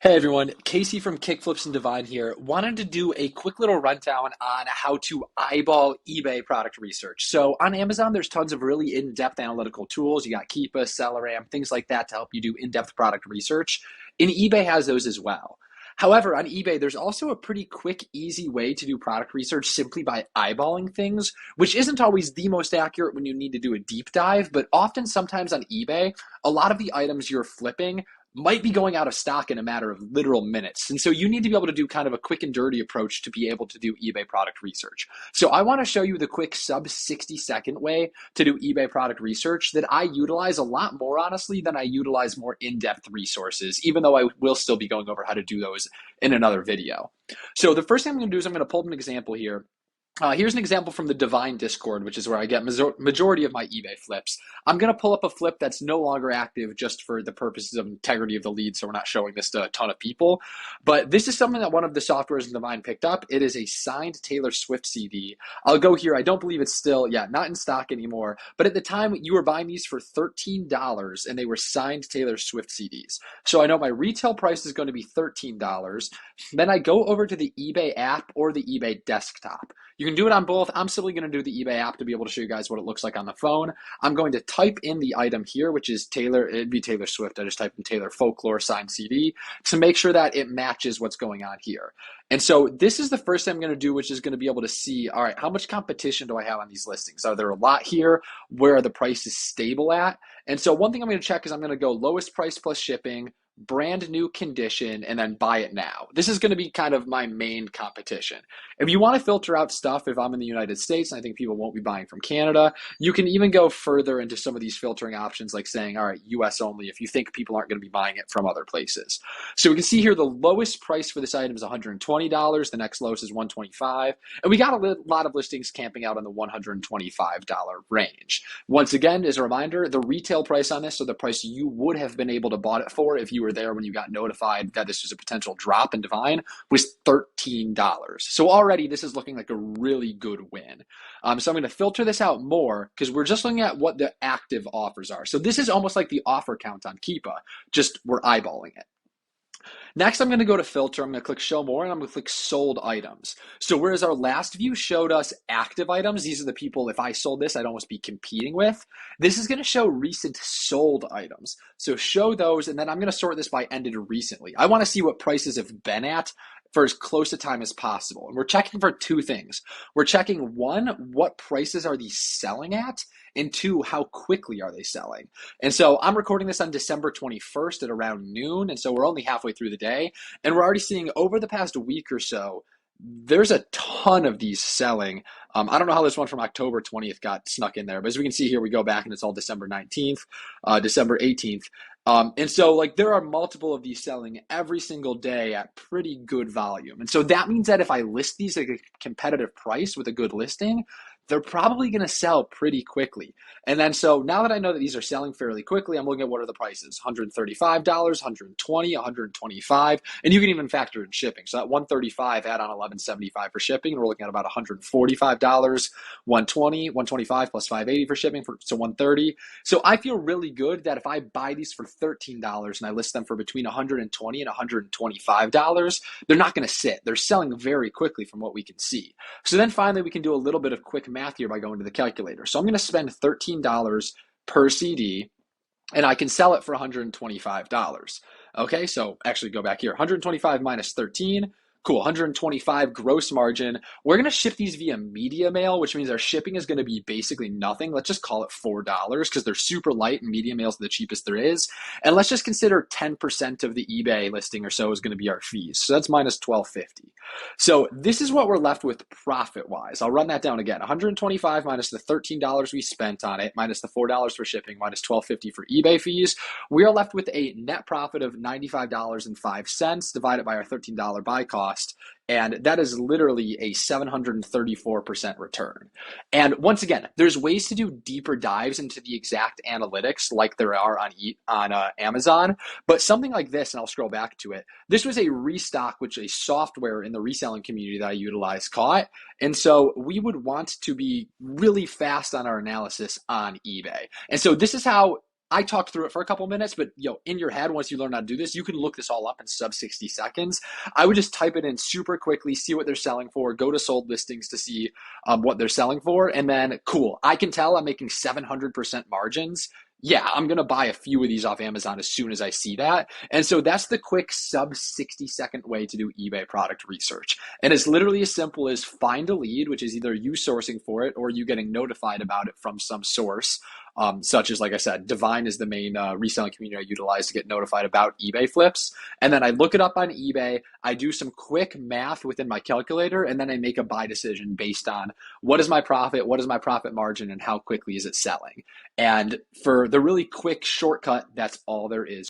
Hey everyone, Casey from Kickflips and Divine here. Wanted to do a quick little rundown on how to eyeball eBay product research. So on Amazon, there's tons of really in-depth analytical tools. You got Keepa, Selleram, things like that to help you do in-depth product research. And eBay has those as well. However, on eBay, there's also a pretty quick, easy way to do product research simply by eyeballing things, which isn't always the most accurate when you need to do a deep dive, but often sometimes on eBay, a lot of the items you're flipping might be going out of stock in a matter of literal minutes. And so you need to be able to do kind of a quick and dirty approach to be able to do eBay product research. So I want to show you the quick sub 60-second way to do eBay product research that I utilize a lot more honestly than I utilize more in-depth resources, even though I will still be going over how to do those in another video. So the first thing I'm going to do is I'm going to pull up an example here. Here's an example from the Divine Discord, which is where I get majority of my eBay flips. I'm going to pull up a flip that's no longer active just for the purposes of integrity of the lead, so we're not showing this to a ton of people. But this is something that one of the softwares in Divine picked up. It is a signed Taylor Swift CD. I'll go here. I don't believe it's still, not in stock anymore. But at the time, you were buying these for $13, and they were signed Taylor Swift CDs. So I know my retail price is going to be $13. Then I go over to the eBay app or the eBay desktop. You can do it on both. I'm simply going to do the eBay app to be able to show you guys what it looks like on the phone. I'm going to type in the item here, which is Taylor. It'd be Taylor Swift. I just typed in Taylor Folklore signed CD to make sure that it matches what's going on here. And so this is the first thing I'm going to do, which is going to be able to see, all right, how much competition do I have on these listings? Are there a lot here? Where are the prices stable at? And so one thing I'm going to check is I'm going to go lowest price plus shipping, brand new condition, and then buy it now. This is going to be kind of my main competition. If you want to filter out stuff, if I'm in the United States, and I think people won't be buying from Canada, you can even go further into some of these filtering options, like saying, all right, US only, if you think people aren't going to be buying it from other places. So we can see here the lowest price for this item is $120. The next lowest is $125. And we got a lot of listings camping out in the $125 range. Once again, as a reminder, the retail price on this, so the price you would have been able to bought it for if you were there when you got notified that this was a potential drop in Divine, was $13. So already this is looking like a really good win. So I'm going to filter this out more because we're just looking at what the active offers are. So this is almost like the offer count on Keepa, just we're eyeballing it. Next, I'm going to go to filter. I'm going to click show more and I'm going to click sold items. So whereas our last view showed us active items, these are the people, if I sold this, I'd almost be competing with. This is going to show recent sold items. So show those, and then I'm going to sort this by ended recently. I want to see what prices have been at for as close a time as possible. And we're checking for two things. We're checking one, what prices are these selling at? And two, how quickly are they selling? And so I'm recording this on December 21st at around noon. And so we're only halfway through the day. And we're already seeing over the past week or so, there's a ton of these selling. I don't know how this one from October 20th got snuck in there, but as we can see here, we go back and it's all December 19th, December 18th. And so like there are multiple of these selling every single day at pretty good volume. And so that means that if I list these at a competitive price with a good listing, they're probably going to sell pretty quickly. And then so now that I know that these are selling fairly quickly, I'm looking at what are the prices: $135, $120, $125, and you can even factor in shipping. So that $135 add on $11.75 for shipping, and we're looking at about $145, $120, $125 plus $5.80 for shipping, so $130. So I feel really good that if I buy these for $13 and I list them for between $120 and $125, they're not going to sit. They're selling very quickly from what we can see. So then finally, we can do a little bit of quick math here by going to the calculator. So I'm going to spend $13 per CD and I can sell it for $125. Okay, so actually go back here. 125 minus 13. Cool, 125 gross margin. We're going to ship these via media mail, which means our shipping is going to be basically nothing. Let's just call it $4 because they're super light and media mail is the cheapest there is. And let's just consider 10% of the eBay listing or so is going to be our fees. So that's minus $12.50. So this is what we're left with profit-wise. I'll run that down again. 125 minus the $13 we spent on it, minus the $4 for shipping, minus $12.50 for eBay fees. We are left with a net profit of $95.05 divided by our $13 buy cost. And that is literally a 734% return. And once again, there's ways to do deeper dives into the exact analytics like there are on Amazon. But something like this, and I'll scroll back to it, this was a restock, which a software in the reselling community that I utilize caught. And so we would want to be really fast on our analysis on eBay. And so this is how I talked through it for a couple minutes, but in your head, once you learn how to do this, you can look this all up in sub 60 seconds. I would just type it in super quickly, see what they're selling for, go to sold listings to see what they're selling for, and then cool. I can tell I'm making 700% margins. Yeah, I'm going to buy a few of these off Amazon as soon as I see that. And so that's the quick sub 60-second way to do eBay product research. And it's literally as simple as find a lead, which is either you sourcing for it or you getting notified about it from some source, such as, like I said, Divine is the main reselling community I utilize to get notified about eBay flips. And then I look it up on eBay. I do some quick math within my calculator, and then I make a buy decision based on what is my profit, what is my profit margin, and how quickly is it selling. And for the really quick shortcut, that's all there is